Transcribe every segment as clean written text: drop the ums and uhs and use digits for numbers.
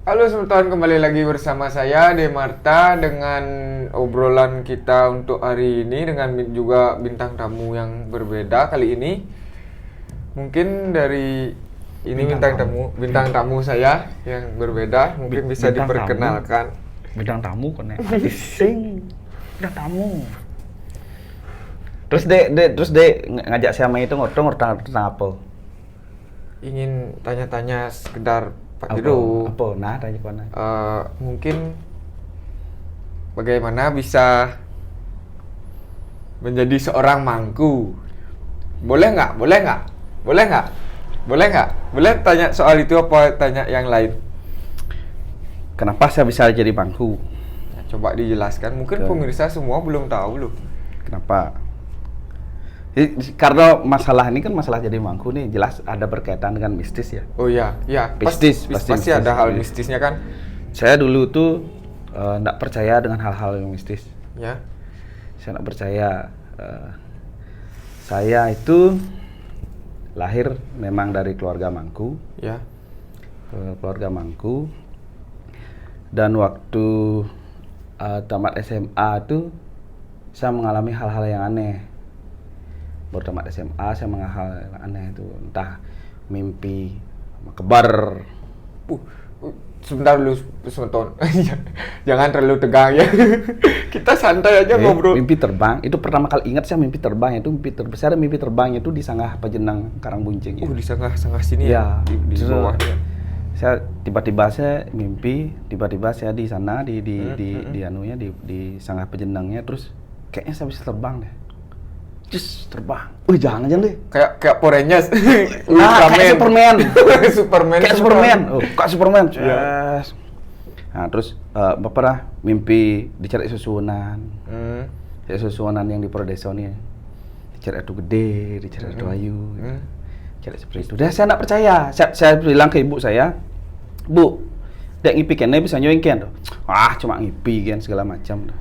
Halo Sultan, kembali lagi bersama saya Demarta dengan obrolan kita untuk hari ini dengan juga bintang tamu yang berbeda kali ini. Mungkin dari ini bintang tamu saya yang berbeda, mungkin bisa Bintang diperkenalkan. Bidang tamu kan ya. Sing. Bidang tamu. Terus dek ngajak saya main itu ngotong tentang apa? Ingin tanya-tanya sekedar Pak Giro. Apa? Nah, tanya mana? Mungkin bagaimana bisa menjadi seorang mangku? Boleh nggak? Boleh tanya soal itu apa tanya yang lain? Kenapa saya bisa jadi bangku? Nah, coba dijelaskan. Mungkin pemirsa semua belum tahu loh. Kenapa? Karena masalah ini kan masalah jadi mangku nih jelas ada berkaitan dengan mistis ya. Oh iya, Pasti ada hal mistisnya kan? Saya dulu tuh nggak percaya dengan hal-hal yang mistis. Ya. Saya nggak percaya. Saya itu lahir memang dari keluarga mangku. Ya. Keluarga mangku. Dan waktu tamat SMA tuh saya mengalami hal-hal yang aneh. Baru tamat SMA saya mengalami hal yang aneh itu, entah mimpi kebar. Sebentar dulu, sebentar. Jangan terlalu tegang ya. Kita santai aja ngobrol. Mimpi terbang, itu pertama kali ingat saya mimpi terbang itu mimpi terbang itu di Sanggah Pajenang Karangbuncing. Di sanggah sini ya. Di bawahnya. Saya tiba-tiba saya mimpi, tiba-tiba saya di sana di Sanggah Pajenangnya, terus kayaknya saya bisa terbang deh. Just terbang. Jangan deh. Kayak Power Rangers. Nah, kayak Superman. Kayak Superman. Yes. Nah, terus bapak dah mimpi dicari susunan. Cari susunan yang di Prodeso nih. Dicari atu gede, dicari atu ayu. Cari seperti itu. Dah saya enggak percaya. Saya bilang ke ibu saya, "Bu, dek ngipi kene bisa nyoingken tuh." Cuma ngipi kan segala macam tuh.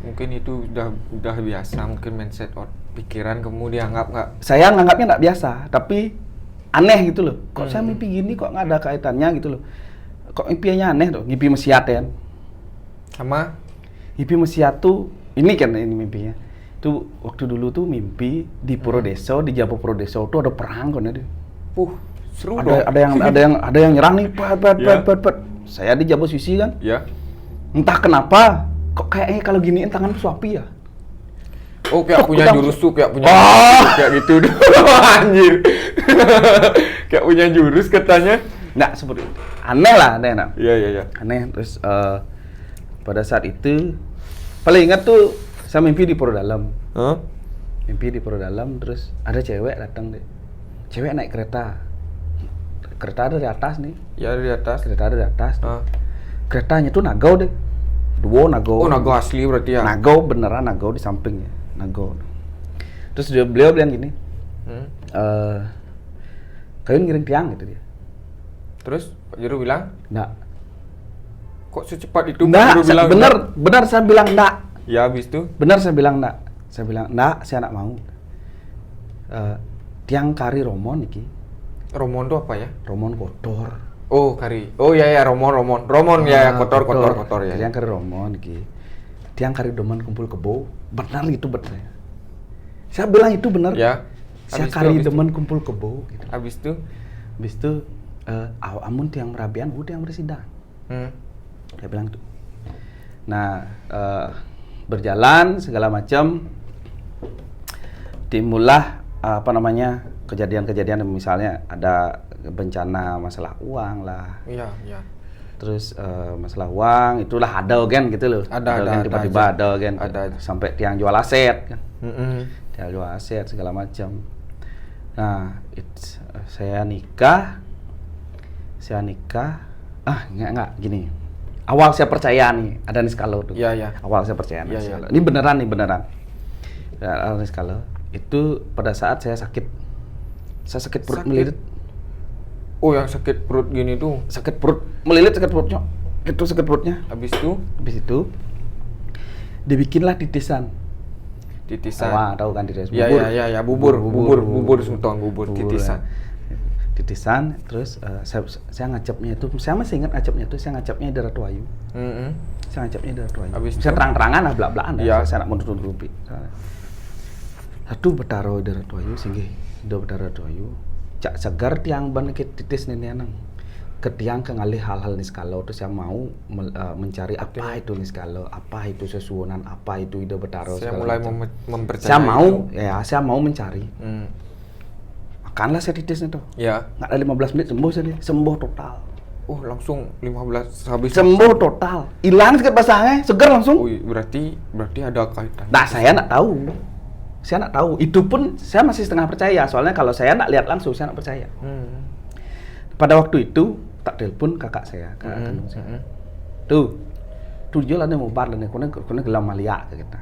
Mungkin itu udah biasa, mungkin mindset pikiran kamu dianggap nggak? Saya nganggapnya nggak biasa, tapi aneh gitu loh. Kok saya mimpi gini kok nggak ada kaitannya gitu loh. Kok mimpinya aneh tuh, mimpi mesiat kan? Sama? Mimpi mesiat tuh, ini mimpinya. Tuh waktu dulu tuh mimpi di Purwodeso, di Jabo Purwodeso tuh ada perang kan itu. Seru dong. Ada yang nyerang nih, pat. Saya di Jabo Sisi kan? Ya. Entah kenapa, kok kayaknya kalau giniin tangan suapi ya. Kayak punya jurus tuh, kayak gitu. Anjir. Kayak punya jurus katanya. Nggak seperti itu. Aneh lah. Iya. Aneh. Terus pada saat itu paling ingat tuh saya mimpi di Purwodalem. Mimpi di Purwodalem, terus ada cewek datang deh. Cewek naik kereta. Kereta ada di atas nih. Ya, di atas. Kereta ada di atas. Keretanya tuh nagau deh. Dua nagau. Nagau asli berarti ya. Nagau beneran, nagau di sampingnya. Nagau. Terus beliau bilang gini. Kalian ngiring tiang gitu dia. Terus Pak Jero bilang? Enggak. Kok secepat itu? Enggak, benar saya bilang enggak. Ya, habis itu? Benar saya bilang enggak. Saya bilang enggak, saya enggak mau. Tiang kari romon iki. Romon itu apa ya? Romon kotor. Kari. Ya, romon ya, kotor ya. Tiang kari romon iki. Tiang kari doman kumpul kebo. Benar gitu benar. Saya bilang itu benar. Ya. Saya kari doman kumpul kebo gitu. Habis itu amun tiang merabian, tiang bersidang. Saya bilang itu. Nah, berjalan segala macam, timbullah kejadian-kejadian, misalnya ada bencana masalah uang lah. Iya. Terus masalah uang itulah ada kan gitu loh. Ada tiba-tiba ada kan. Ada. Sampai tiang jual aset kan. Tiang jual aset segala macam. Nah, saya nikah. Enggak gini. Awal saya percaya nih ada nis kalau tuh. Iya. Awal saya percaya nis kalau. Ini beneran. Nis kalau itu pada saat saya sakit. Saya sakit perut melilit. Yang sakit perut gini tuh. Sakit perut melilit, sakit perutnya. Itu sakit perutnya. Habis itu dibikinlah titisan. Tahu kan titisan. Bubur. Bubur titisan. titisan, terus saya ngacapnya itu, saya masih ingat ngacapnya itu, saya ngacapnya di Ratu Ayu. Saya ngacapnya di Ratu Ayu. Saya terang-terangan lah, belak-belakan ya. Saya nak menutup-nutupi. Satu betaro di Ratu Ayu, singgih. Do betaro Ratu Ayu. Cak segar tiang ban titis nini anang. Ketiang kengalih hal-hal niskalo, terus saya mau mencari apa itu niskalo, apa itu sesuonan, apa itu ide betaro. Saya mulai mempercayai. Saya mau mencari. Makanlah saya titisnya tuh. Ya. Nggak ada 15 menit sembuh saya, sembuh total. Langsung 15 habis. Sembuh total. Hilang sakit basahnya, segar langsung. Berarti ada kaitan. Nah, saya nggak tahu. Saya nggak tahu. Itu pun saya masih setengah percaya. Soalnya kalau saya nggak lihat langsung, saya nggak percaya. Pada waktu itu tak telepon kakak saya, kakak kandung saya. Tuh jualan mau bar dan kena gelam malia ke kita.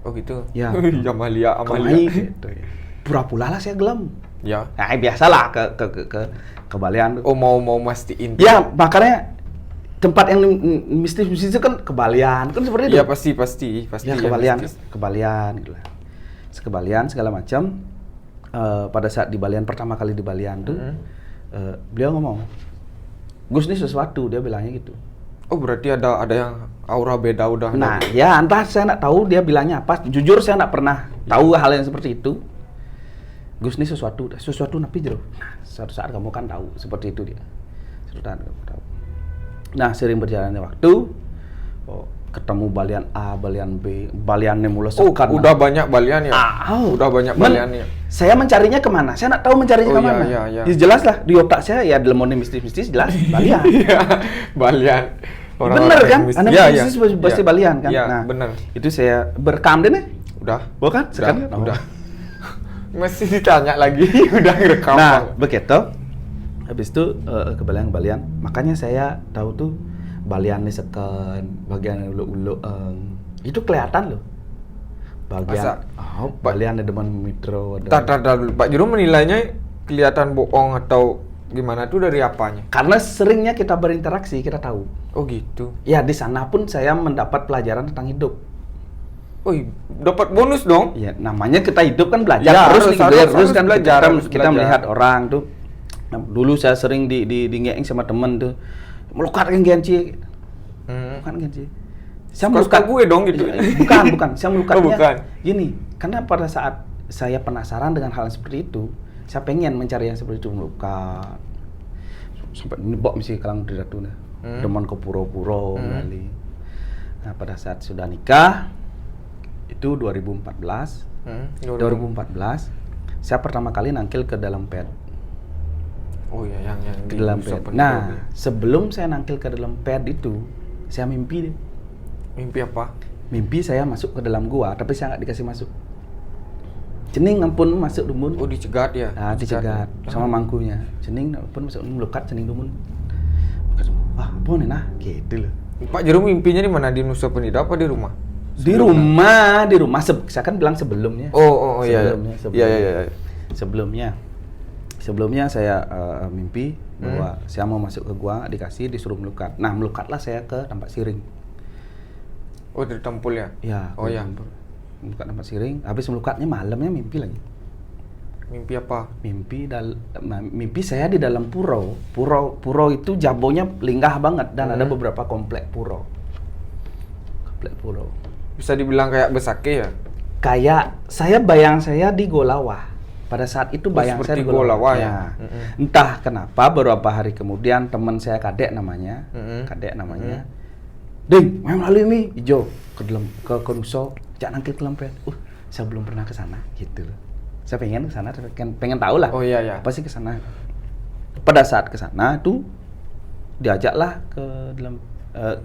Oh gitu. Ya. Amalia. Gitu ya. Pura-pura lah saya gelam. Ya. Nah, biasalah ke Balian. Oh mau mastiin. Ya, makanya tempat yang mistis itu kan ke Balian, kan seperti itu. Ya pasti. Ya, ke Balian gitu lah. Ke Balian segala macam. Pada saat di Balian pertama kali di Balian tuh beliau ngomong, Gus nih sesuatu, dia bilangnya gitu. Oh berarti ada yang aura beda udah. Nah ya entah saya nggak tahu dia bilangnya apa. Jujur saya nggak pernah tahu hal yang seperti itu. Gus nih sesuatu napi jero. Nah, suatu saat kamu kan tahu seperti itu dia. Suatu saat kamu tahu. Nah sering berjalannya waktu, ketemu Balian A, Balian B, Baliannya mulai sekat. Udah banyak Balian ya? Udah banyak Balian ya? Saya mencarinya kemana? Saya nggak tahu mencarinya kemana. Iya. Ya, jelas lah, di otak saya ya dalam mistis-mistis jelas Balian. Balian. Bener kan? Anak mistis pasti Balian kan? Iya, nah, bener. Itu saya berekam deh nih. Udah. Bukan? Sekarang? Udah. Masih ditanya lagi, udah ngerekam. Nah, begitu. Habis itu ke Balian. Makanya saya tahu tuh Baliannya seken, bagian ulu-ulu itu kelihatan loh. Bagian Baliannya demen mitro. Tar dulu. Pak Jero menilainya kelihatan bohong atau gimana tuh dari apanya? Karena seringnya kita berinteraksi, kita tahu. Oh gitu. Ya di sana pun saya mendapat pelajaran tentang hidup. Oh, dapat bonus dong? Ya namanya kita hidup kan belajar ya, terus kan belajar, kita melihat orang tuh. Nah, dulu saya sering di ngeeng sama temen tuh. Melukat kan Genci. Bukan Genci. Saya melukat gue dong gitu. Bukan. Saya melukatnya. Bukan. Gini, karena pada saat saya penasaran dengan hal seperti itu, saya pengen mencari yang seperti itu, melukat. Sampai nibok mesti kalang di Ratuna. Demen ke pura-pura kali. Nah, pada saat sudah nikah itu 2014. 2014 saya pertama kali nangkil ke dalam pet. Oh ya, yang ke dalam ped. Nah, sebelum saya nangkil ke dalam ped itu, saya mimpi deh. Mimpi apa? Mimpi saya masuk ke dalam gua, tapi saya nggak dikasih masuk. Cening ampun masuk dumun. Oh, dicegat ya? Nah, dicegat sama mangkunya. Cening ampun masuk melukat cening dumun. Apa nih nah? Gitu loh. Pak Jero mimpinya di mana? Di Nusa Penida apa di rumah? Di rumah. Saya kan bilang sebelumnya. Iya. Sebelumnya saya mimpi bahwa saya mau masuk ke gua, dikasih disuruh melukat. Nah, melukatlah saya ke tempat siring. Oh, dari Tempul ya? Ya. Oh ya. Melukat tempat siring. Habis melukatnya malamnya mimpi lagi. Mimpi apa? Mimpi saya di dalam puro. Puro itu jabonya linggah banget dan ada beberapa komplek puro. Bisa dibilang kayak Besake ya? Kayak bayang saya di Golawah. Pada saat itu bayang saya di Golawah ya. Entah kenapa beberapa hari kemudian teman saya Kadek namanya. Ding, main lalu ini hijau ke Nusa, jangan nangkil ke Lempet. Saya belum pernah ke sana gitu loh. Saya pengen ke sana, pengen tahu lah. Oh iya. Apa sih ke sana? Pada saat ke sana tuh diajaklah ke dalam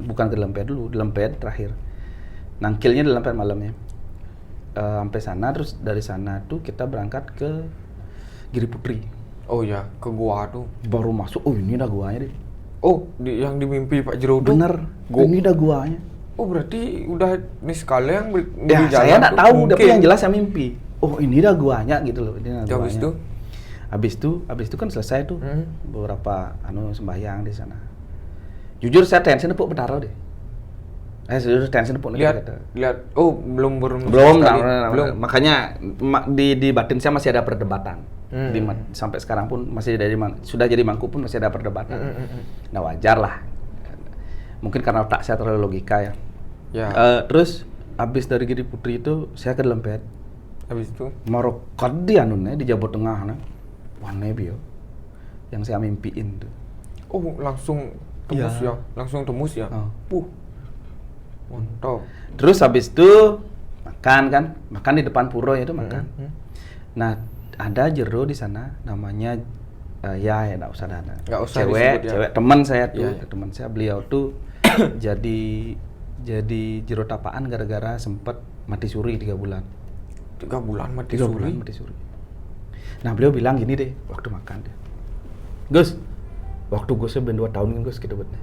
bukan ke Lempet dulu, di Lempet terakhir. Nangkilnya di Lempet malamnya. Sampai sana, terus dari sana tuh kita berangkat ke Giri Putri. Oh ya, ke gua tuh. Baru masuk, ini dah guanya deh. Oh, yang di mimpi Pak Jero tuh? Bener, ini dah guanya. Oh, berarti udah nih sekali yang ya, saya nggak tahu, tapi yang jelas saya mimpi. Oh, ini dah guanya gitu loh. Ini dah guanya. Habis itu kan selesai tuh beberapa sembahyang di sana. Jujur saya tensi nepuk betaro deh. Sudah tension pun Lihat. Oh, belum belum, sekali. belum. Makanya di batin saya masih ada perdebatan. Sampai sekarang pun masih sudah jadi mangku pun masih ada perdebatan. Nah, wajar lah. Mungkin karena otak saya terlalu logika ya. Terus habis dari Giri Putri itu saya ke Lempet. Habis itu Marokot di anunnya di Jawa Tengah nah. Warna bio. Yang saya mimpiin tuh. Oh, langsung tembus ya. Langsung tembus ya. Mantap. Terus habis itu makan di depan pura itu makan. Nah, ada jero di sana namanya enggak usah ada. Enggak usah cewek, disebut, ya. Cewek teman saya tuh, Ya. teman saya beliau tuh jadi jero tapaan gara-gara sempet mati suri 3 bulan. 3 bulan mati 3 suri. bulan mati suri. Nah, beliau bilang gini deh waktu makan deh. Gus, waktu gue ben 2 tahun kan Gus kita buatnya.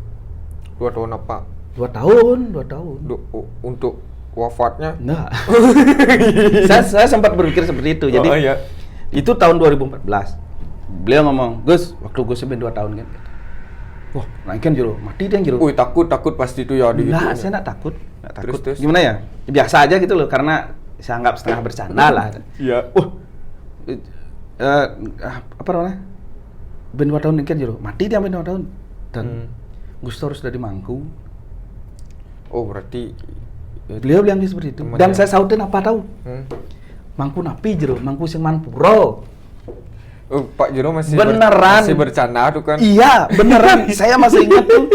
2 tahun apa? 2 tahun. Untuk wafatnya? Nah. saya sempat berpikir seperti itu. Jadi iya. itu tahun 2014. Beliau ngomong, "Gus, waktu gue ben 2 tahun kan." Wah, nah kan jero, mati dia jero. Wih, takut pasti itu ya di Enggak, itu. saya enggak takut. Terus. Gimana ya? Biasa aja gitu loh karena saya anggap setengah bercanda lah. Iya. Wah. Apa namanya? Ben 2 tahun kan jero, mati dia ben 2 tahun. Dan Gus harus dari Mangku. Oh, berarti Beliau bilang seperti itu. Dan saya sautin apa tahu? Mangku napi jero, mangku sing manpuro. Oh, Pak Jero masih beneran masih bercanda tuh kan? Iya, beneran. Saya masih ingat tuh.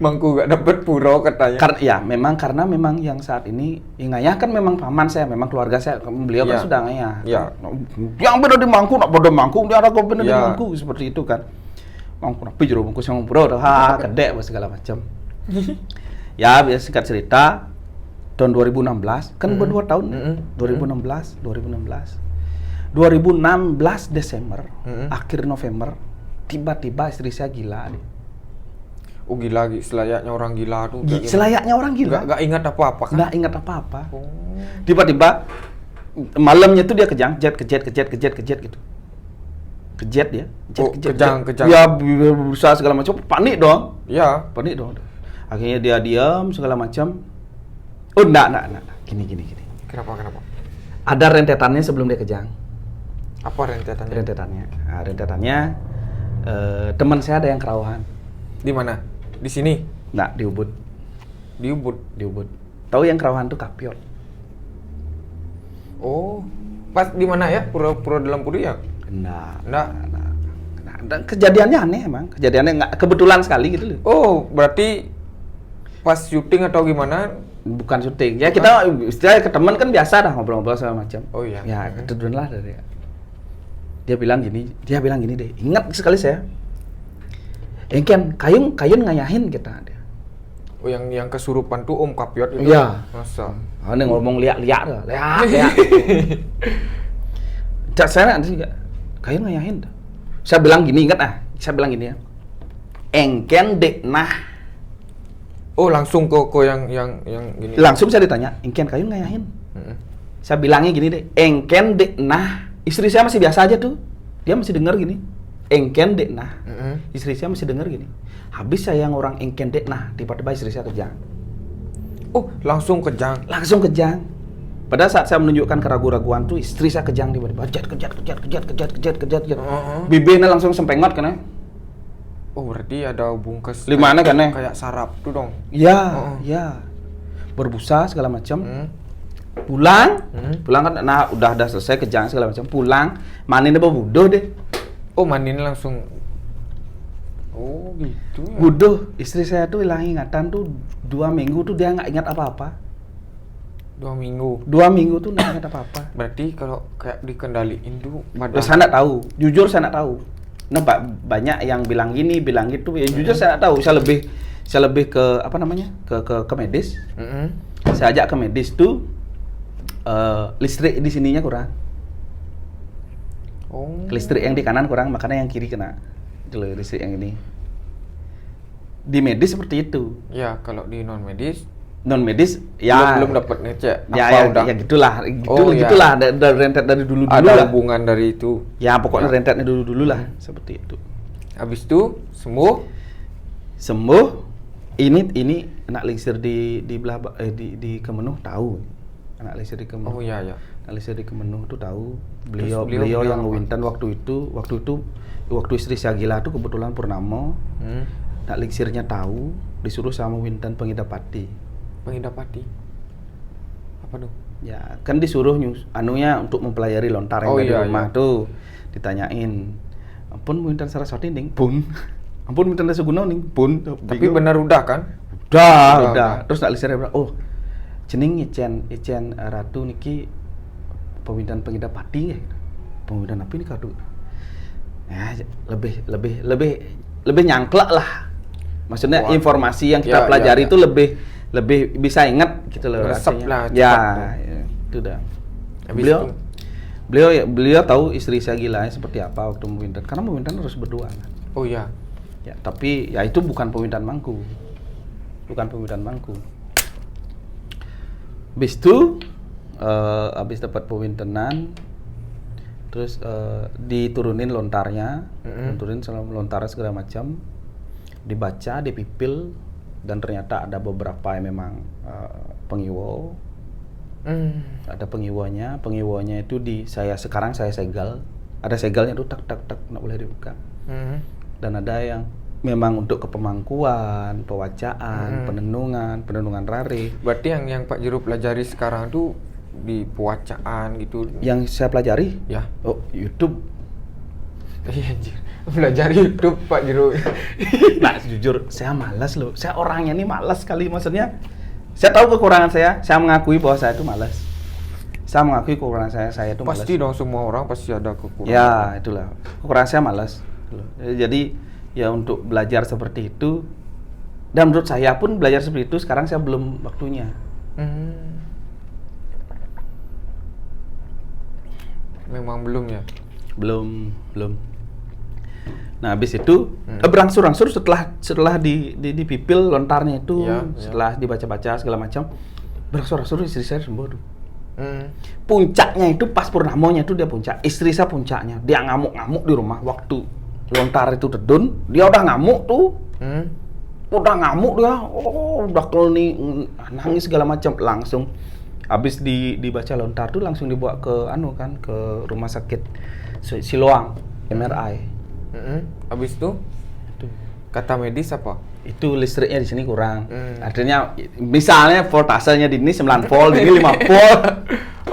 Mangku gak dapet puro katanya. Karena memang yang saat ini ngayah kan memang paman saya, memang keluarga saya, beliau kan sudah ngayah. Iya. Yang benar di Mangku, nak bodoh Mangku, dia ada kok benar di Iya. Mangku seperti itu kan. Mangku napi jero, mangku sing manpuro, gede segala macam. Ya, biasa singkat cerita. Tahun 2016 kan 2 tahun 2016 Desember akhir November tiba-tiba istri saya gila nih. Oh, gila, selayaknya orang gila tuh. Selayaknya orang gila. Gak ingat apa-apa kan? Nggak ingat apa-apa. Tiba-tiba malamnya tuh dia kejet gitu. Kejet dia. Kejang. Ya berusaha segala macam, panik dong. Iya. Panik dong. Akhirnya dia diam segala macam. Oh, enggak. Gini. Kenapa? Ada rentetannya sebelum dia kejang. Apa rentetannya? Rentetannya teman saya ada yang kerawahan. Di mana? Di sini? Nggak, di Ubud. Di Ubud. Tahu yang kerawahan tuh Kapiot. Oh, pas di mana ya? Pura dalam pura ya? Nggak. Dan kejadiannya aneh emang. Kejadiannya nggak kebetulan sekali gitu loh. Oh, berarti pas syuting atau gimana? Bukan syuting. Ya kita istilahnya ke teman kan biasa dah ngobrol-ngobrol segala macam. Oh iya. Ya, ketuduran lah dari dia bilang gini deh. Ingat sekali saya. Engken kayun ngayahin kita dia. Oh, yang kesurupan tuh Om Kapiot itu. Iya. Masa? Ini ngomong liak-liak dah. Liak. Cak saya nanti juga kayun ngayahin dah. Saya bilang gini, ingat saya bilang gini ya. Engken dek nah. Oh, langsung ke yang gini. Langsung saya ditanya, engken kayun ngayahin. Saya bilangnya gini deh, engken dek nah. Istri saya masih biasa aja tuh. Dia masih dengar gini. Engken dek nah. Istri saya masih dengar gini. Habis saya yang orang engken dek nah, tiba-tiba istri saya kejang. Oh, langsung kejang. Pada saat saya menunjukkan keraguan-raguan tuh, istri saya kejang tiba-tiba. Kejat. Bibirnya langsung sempengot kan ya. Oh, berarti ada hubung Di mana kan ya? Kayak saraf tuh dong. Iya. Berbusa segala macam. Pulang kan, nah udah selesai kejang segala macam. Pulang, manin apa budoh deh. Oh, mandinya langsung. Oh, gitu ya. Budoh, istri saya tuh hilang ingatan tuh 2 minggu tuh dia nggak ingat apa-apa. 2 minggu. 2 minggu tuh nggak ingat apa-apa. Berarti kalau kayak dikendaliin tuh Ya, saya nggak tahu, jujur saya nggak tahu. Nah, banyak yang bilang gini, bilang gitu. Ya jujur saya nggak tahu. Saya lebih ke apa namanya? Ke medis. Saya ajak ke medis tuh listrik di sininya kurang. Oh. Listrik yang di kanan kurang, makanya yang kiri kena. Itu loh listrik yang ini. Di medis seperti itu. Ya, kalau di non medis ya belum dapat ngecek. Ya gitulah. Gitulah dari rentet dari dulu ada lah. hubungan dari itu. Ya pokoknya rentetnya dulu lah seperti itu. Habis itu sembuh. Ini anak Lingsir di belah di Kemenuh tahu. Anak Lingsir di Kemenuh. Oh iya ya. Anak Lingsir di Kemenuh tuh tahu. Terus Beliau bilang yang apa? ngewinten waktu istri Syagila tuh kebetulan Purnamo. Anak Lingsirnya tahu, disuruh sama Winten Pengidapati. Pengidapati. Apa tuh? Ya, kan disuruh anunya untuk mempelajari lontar yang Oh, ada di iya, rumah iya. tuh. Ditanyain, ampun Winten Saraswati ning, Bun. Ampun Winten Suguno ning, Bun. Tapi benar udah kan? Udah. Terus nak Lingsir bilang, oh, jeneng Ijen Ratu niki pemimpinan Pengidapati ya. Pemimpinan apa ini kado? Ya, lebih nyangklek lah. Maksudnya Wah. informasi yang Ya, kita pelajari ya. itu lebih bisa ingat gitu loh. Resep rasanya. lah, Ya, cepat itu dah. Habis Beliau itu? beliau tahu istri Syagila seperti apa waktu memimpin. Karena memimpin harus berdua kan. Oh iya. Ya, tapi ya itu bukan pemimpinan Mangku. Bukan pemimpinan Mangku. Habis itu habis dapat pemimpinan terus diturunin lontarnya, diturunin selama lontarnya segala macam, dibaca, dipipil, dan ternyata ada beberapa yang memang pengiwo. Ada pengiwonya itu sekarang saya segel, ada segelnya tuh tak nggak boleh dibuka. Dan ada yang memang untuk kepemangkuan, pewacaan, penenungan rare. Berarti yang Pak Jero pelajari sekarang tuh di pewacaan gitu. Yang saya pelajari, Ya. oh YouTube. Iya anjir. Belajar YouTube Pak Jero. Nah, jujur saya malas loh. Saya orangnya nih malas sekali, maksudnya. Saya tahu kekurangan saya mengakui bahwa saya itu malas. Saya mengakui kekurangan saya itu malas. Pasti dong, semua orang pasti ada kekurangan. Ya, itulah. Kekurangan saya malas. Jadi ya untuk belajar seperti itu, dan menurut saya pun belajar seperti itu sekarang saya belum waktunya. Memang belum ya? Belum. Nah, habis itu berangsur-angsur setelah dipipil lontarnya itu, Ya, setelah dibaca-baca segala macam, berangsur-angsur istri saya sembuh tuh. Puncaknya itu pas Purnamonya itu dia puncak. Istri saya puncaknya, dia ngamuk-ngamuk di rumah waktu lontar itu tedun, dia udah ngamuk tuh. Udah ngamuk dia, udah keleni, nangis segala macam. Langsung habis dibaca lontar tuh langsung dibawa ke ke rumah sakit Siloam, MRI. Habis itu kata medis apa? Itu listriknya di sini kurang. Artinya misalnya voltasenya di ini 9 volt, di ini 5 volt.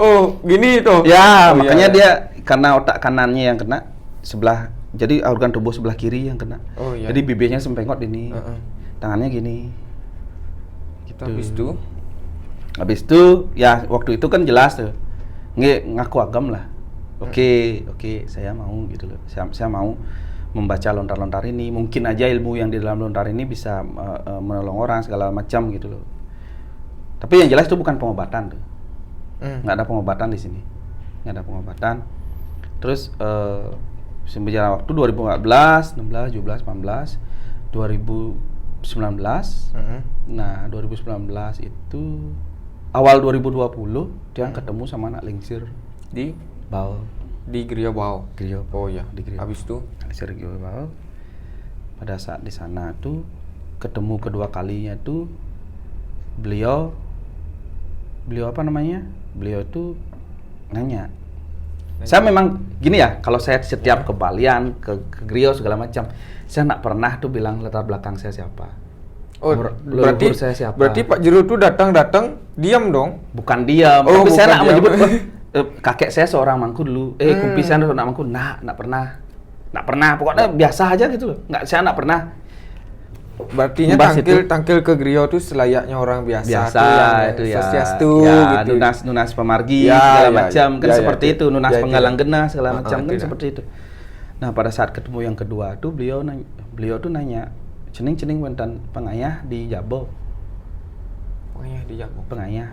Oh, gini tuh. Ya, Oh, makanya iya. dia karena otak kanannya yang kena sebelah, jadi organ tubuh sebelah kiri yang kena. Oh, iya. Jadi bibirnya sempengkot ini. Tangannya gini. Gitu. Habis itu ya waktu itu kan jelas tuh. Ngaku agam lah. Oke, saya mau gitu loh. Saya mau membaca lontar-lontar ini. Mungkin aja ilmu yang di dalam lontar ini bisa menolong orang segala macam gitu loh. Tapi yang jelas itu bukan pengobatan tuh. Nggak ada pengobatan di sini. Nggak ada pengobatan. Terus berjalan waktu 2014, 16, 17, 18, 2019. Nah, 2019 itu awal 2020 dia ketemu sama anak Lingsir Di Bau. Gria Bau. Gria Oh iya. Di Gria. Habis itu Lingsir Gria Bau. Pada saat di sana tuh ketemu kedua kalinya tuh beliau apa namanya? Beliau tuh nanya. Saya memang gini ya, kalau saya setiap ke Balian, ke Griyo segala macam, saya nggak pernah tuh bilang latar belakang saya siapa. Oh, berarti leluhur saya siapa. Berarti Pak Jero tuh datang diam dong. Bukan diam, Oh, tapi saya bukan nak diam. menyebut kakek saya seorang Mangku dulu. Kumpi saya seorang Mangku. Nggak pernah. Pokoknya biasa aja gitu loh. Saya nggak pernah. Berartinya Membahas tampil ke Griyo tuh selayaknya orang biasa Biasa tuh, yang itu ya. swastiastu Ya, gitu. nunas pemargi Ya, segala ya, macam kan ya, seperti ya, itu, nunas ya, penggalang tidak. genah segala macam kan tidak. seperti itu. Nah, pada saat ketemu yang kedua tuh beliau tuh nanya, cening wonten pengayah di Jabo. Pengayah di Jabo.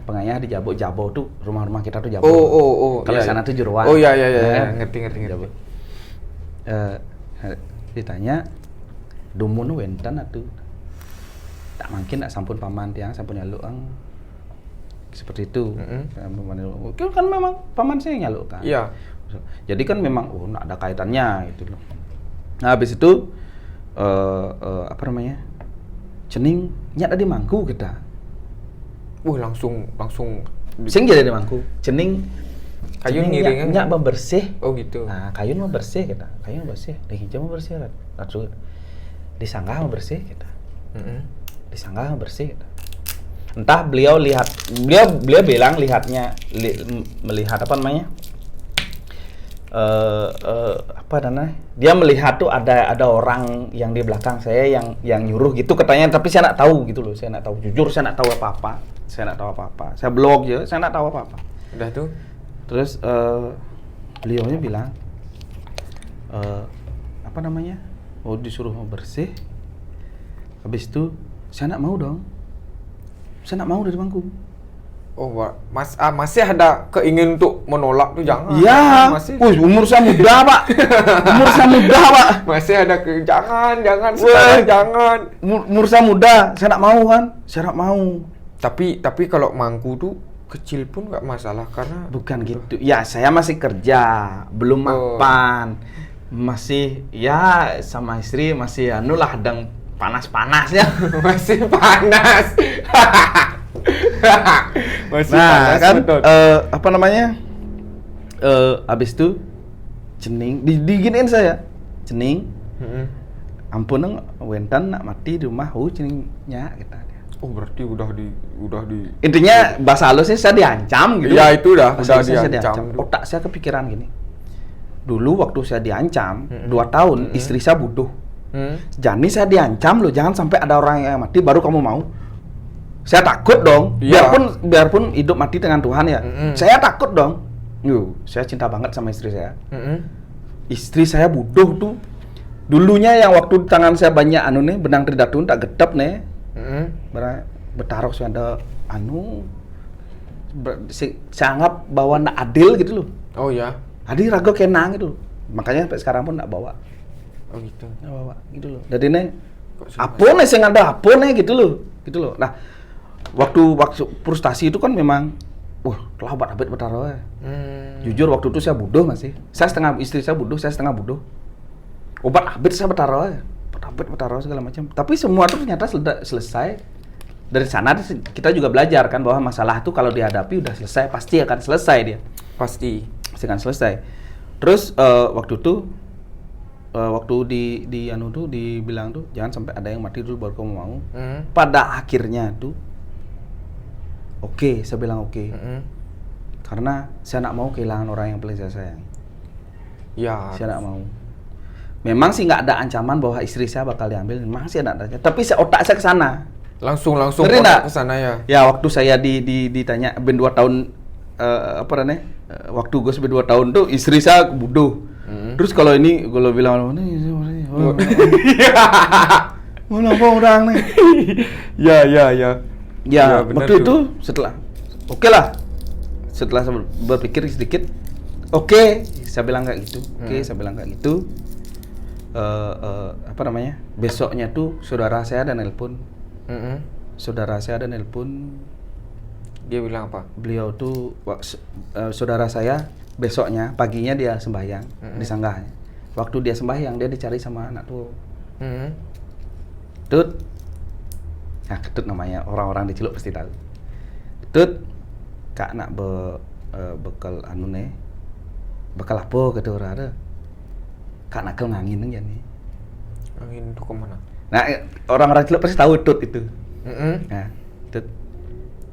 Pengayah di Jabo tuh rumah-rumah kita tuh Jabo. Oh. Kalau iya, sana iya. tuh Juruan. Oh iya. Ngerti. Jabo. Ditanya dumun wenten atuh. Tak mungkin tak sampun paman tiang sampun nyaluk seperti itu. Kan memang paman saya nyaluk kan. Iya. Jadi kan memang nggak ada kaitannya gitu loh. Nah, habis itu apa namanya? cening nyak di mangku kita. Langsung Sing jadi di mangku. Cening Kayun ngiringin. nyak membersih. Oh gitu. Nah, kayun membersih kita. Kayun membersih. Di hijau membersih kan. Langsung disanggah membersih kita. Disanggah membersih kita. Entah beliau bilang melihat apa namanya? Apa namanya? Dia melihat tuh ada orang yang di belakang saya yang nyuruh gitu katanya, tapi saya nggak tahu gitu loh. Saya nggak tahu, jujur saya nggak tahu apa-apa. Saya blog ya, saya nggak tahu apa-apa. Udah tuh. Terus beliaunya bilang apa namanya? Oh, disuruh bersih. Habis itu saya nggak mau dong. Saya nggak mau dari bangku. Oh, masih ada keinginan untuk menolak tuh jangan. Iya. Masih. Umur saya muda, Pak. Pak. Masih ada jangan sekarang jangan. Umur saya muda, saya nggak mau kan. Saya nggak mau. Tapi kalau mangku tuh kecil pun nggak masalah karena bukan gitu. Ya, saya masih kerja, belum mapan. Masih ya sama istri masih lah sedang panas-panasnya. Masih panas. Masih nah, panas kan betul. apa namanya? Abis itu cening diginiin saya. Cening. Ampun neng wentan nak mati di rumah ceningnya kita. Oh, berarti udah di Intinya bahasa halusnya saya diancam gitu. Ya itu udah Saya diancam. Otak saya kepikiran gini. Dulu waktu saya diancam 2 tahun istri saya butuh. Jadi saya diancam loh, jangan sampai ada orang yang mati baru kamu mau. Saya takut dong. Ya. Biarpun hidup mati dengan Tuhan ya. Saya takut dong. Saya cinta banget sama istri saya. Istri saya butuh tuh. Dulunya yang waktu di tangan saya banyak benang tridatun tak gedap nih. Bertaruh saya ada saya anggap bawa nak adil gitu loh. Oh ya. Adil raga kenang gitu. Makanya sampai sekarang pun nak bawa. Oh gitu. Nak bawa gitu loh. Jadi nih apa nih sing ada apa nih gitu loh. Nah, waktu frustasi itu kan memang telah abad bertaruh ya. Jujur waktu itu saya bodoh masih. Istri saya bodoh, saya setengah bodoh. Obat abad saya bertaruh ya. Bertaruh segala macam. Tapi semua itu ternyata selesai. Dari sana kita juga belajar kan bahwa masalah itu kalau dihadapi udah selesai, pasti akan selesai dia. Pasti Akan selesai. Terus waktu itu waktu dibilang tuh jangan sampai ada yang mati dulu baru kamu mau. Pada akhirnya tuh oke, saya bilang oke. Karena saya nggak mau kehilangan orang yang paling saya sayang. Ya. Saya nggak mau. Memang sih nggak ada ancaman bahwa istri saya bakal diambil, memang sih ada. Tapi otak saya ke sana. Langsung ke sana ya. Ya, waktu saya ditanya ben 2 tahun apa namanya? Waktu gue sampai 2 tahun tuh istri saya butuh. Terus kalau bilang kenapa orang nih? Ya. Ya, waktu itu setelah setelah saya berpikir sedikit, saya bilang kayak gitu. Saya bilang kayak gitu. Apa namanya? Besoknya tuh saudara saya ada nelpon. Dia bilang apa? Beliau tuh saudara saya besoknya paginya dia sembahyang di sanggahnya. Waktu dia sembahyang dia dicari sama anak tuh. Tut. Nah, Ketut namanya, orang-orang di Ciluk pasti tahu. Tut, kak nak bekal bekal apa kata orang ada. Kak nak ngangin aja nih. Angin itu kemana? Nah, orang-orang Ciluk pasti tahu Tut itu. Nah, Tut,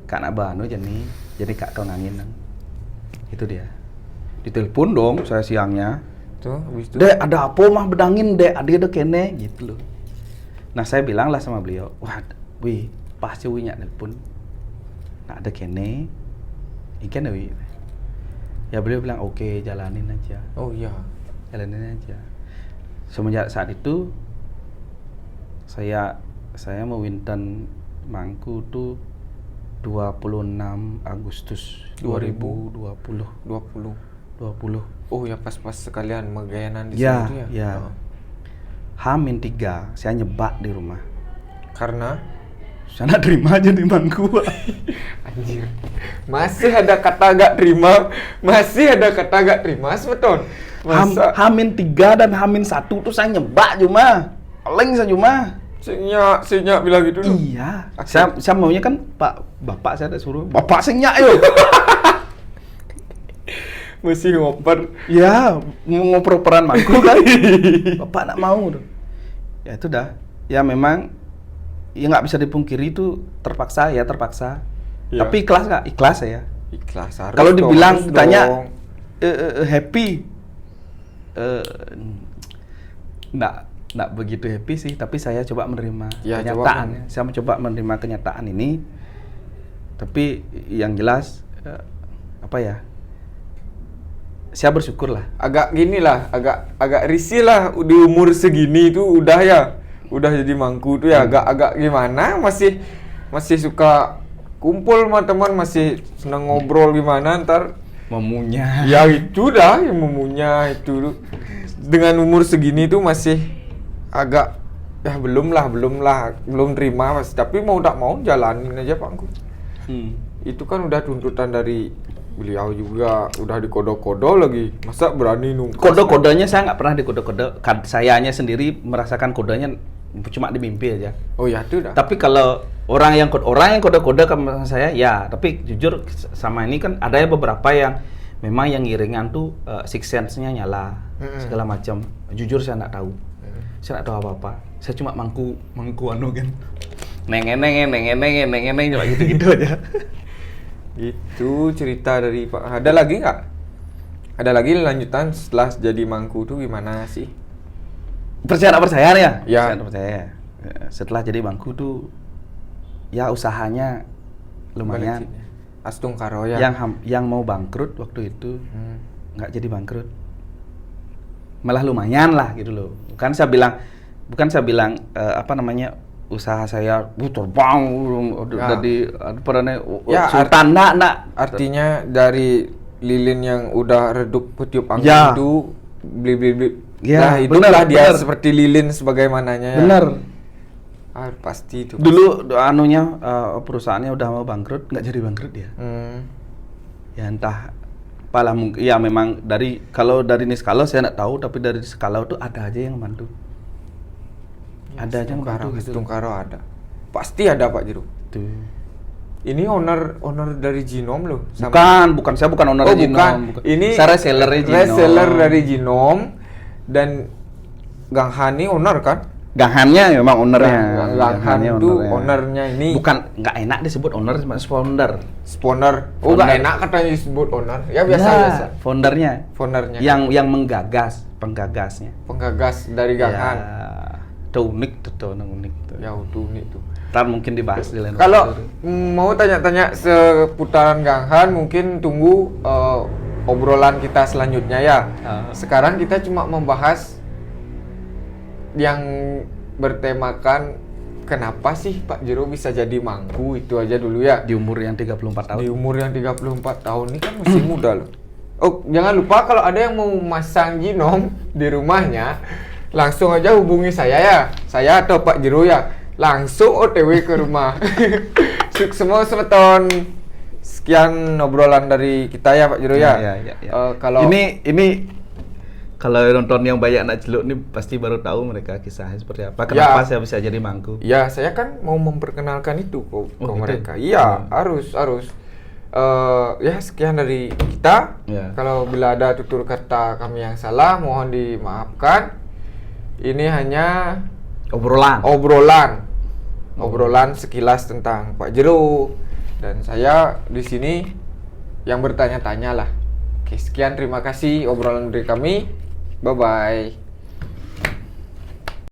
kak nak aja nih, jadi kak ngangin. Itu dia. Ditelepon dong saya siangnya. Tuh, habis itu. Dek, ada apa mah bedangin, Dek? Ada kene gitu loh. Nah, saya bilang lah sama beliau, pasti wi nyak nelpon. Nah, ada kene. Ikan wi. Ya beliau bilang, "Oke, jalanin aja." Oh iya. Jalanin aja. Semenjak saat itu saya mewinten mangku tuh 26 Agustus 2020. 20. Oh ya, pas sekalian megayanan di Ya, situ ya. ya. H-3 saya nyebak di rumah. Karena Saya nggak terima aja di mangku. anjir. Masih ada kata gak terima. Betul. H-3 dan H-1 tuh saya nyebak cuma. Paling saya cuma. Sinyak bilang gitu loh. Iya. Saya maunya kan bapak saya tak suruh. Bapak sinyak yo. Mesti ngoper. Ya, mau ngoper-operan mangku kan. Bapak nak mau tuh. Ya itu dah. Ya memang ya nggak bisa dipungkiri itu terpaksa. Ya. Tapi ikhlas nggak? Ikhlas ya. Ikhlas harus. Kalau dong, dibilang harus ditanya dong. happy, nggak begitu happy sih. Tapi saya coba menerima Ya, kenyataan. Saya mencoba menerima kenyataan ini. Tapi yang jelas apa ya? Saya bersyukur lah. Agak gini lah, agak risih lah di umur segini itu udah jadi mangku tuh ya agak gimana masih suka kumpul sama teman, masih seneng ngobrol gimana ntar Memunya. ya itu dah yang memunya itu dengan umur segini tuh masih agak ya belum terima mas, tapi mau tak mau jalanin aja Pak Angku. Itu kan udah tuntutan dari beliau juga, udah dikodok-kodok lagi, masa berani nunggu Kode-kodenya saya nggak pernah dikode-kode. Sayanya sendiri merasakan kodenya cuma di mimpi aja. oh ya itu dah. Tapi kalau orang yang kode-kode ke saya ya, tapi jujur sama ini kan ada ya beberapa yang memang yang ngiringan tuh six sense-nya nyala segala macam. Jujur saya nggak tahu. Saya nggak tahu apa-apa. Saya cuma mangku anu kan. Neng cuma gitu aja. Itu cerita dari Pak. Ada lagi nggak? Ada lagi lanjutan setelah jadi mangku tuh gimana sih? Percaya ya? Ya. Percaya. Setelah jadi mangku tuh ya usahanya lumayan. Astung karo ya. Yang mau bangkrut waktu itu nggak jadi bangkrut. Malah lumayan lah gitu loh. Bukan saya bilang apa namanya usaha saya terbang dari perannya ya, sultan nak. Artinya dari lilin yang udah redup petiup angin Ya. itu beli. Ya, hiduplah dia bener. seperti lilin sebagaimananya ya. Bener. Pasti itu. Dulu perusahaannya udah mau bangkrut, nggak jadi bangkrut dia. Ya entah apalah mungkin ya memang kalau dari Niskala saya nggak tahu, tapi dari Niskala itu ada aja yang bantu. Ada aja yang bantu gitu. Tungkaro ada. Pasti ada Pak Jero. Tuh. Ini owner dari Jinom loh. Bukan, saya bukan owner Oh, Jinom. bukan. Ini saya resellernya Jinom. Reseller dari Jinom dan Gang Hani owner kan? Ganghannya memang ownernya. Gang Han itu ownernya ini. Bukan, nggak enak disebut owner, cuma founder. Spawner. Oh, nggak enak katanya disebut owner. Ya biasa. Foundernya. Foundernya. Yang menggagas, penggagasnya. Penggagas dari Gang Han. Itu unik tuh, unik tuh. Ya itu unik tuh. Ntar mungkin dibahas di lain waktu. Kalau mau tanya-tanya seputaran Gang Han, mungkin tunggu obrolan kita selanjutnya ya. Sekarang kita cuma membahas yang bertemakan kenapa sih Pak Jero bisa jadi mangku, itu aja dulu ya. Di umur yang 34 tahun. Di umur yang 34 tahun ini kan masih muda loh. Oh, jangan lupa kalau ada yang mau masang Jinom di rumahnya, langsung aja hubungi saya ya. Saya atau Pak Jero ya. Langsung OTW ke rumah. Semua semeton. Sekian obrolan dari kita ya Pak Jero ya. Ya. Kalau ini kalau nonton yang banyak anak celuk nih pasti baru tahu mereka kisahnya seperti apa. Kenapa saya bisa jadi mangku? Ya, saya kan mau memperkenalkan itu ke gitu? mereka. Iya, harus. Ya, sekian dari kita. Ya. Kalau bila ada tutur kata kami yang salah, mohon dimaafkan. Ini hanya obrolan sekilas tentang Pak Jero, dan saya di sini yang bertanya-tanya lah. Oke, sekian, terima kasih obrolan dari kami. Bye bye.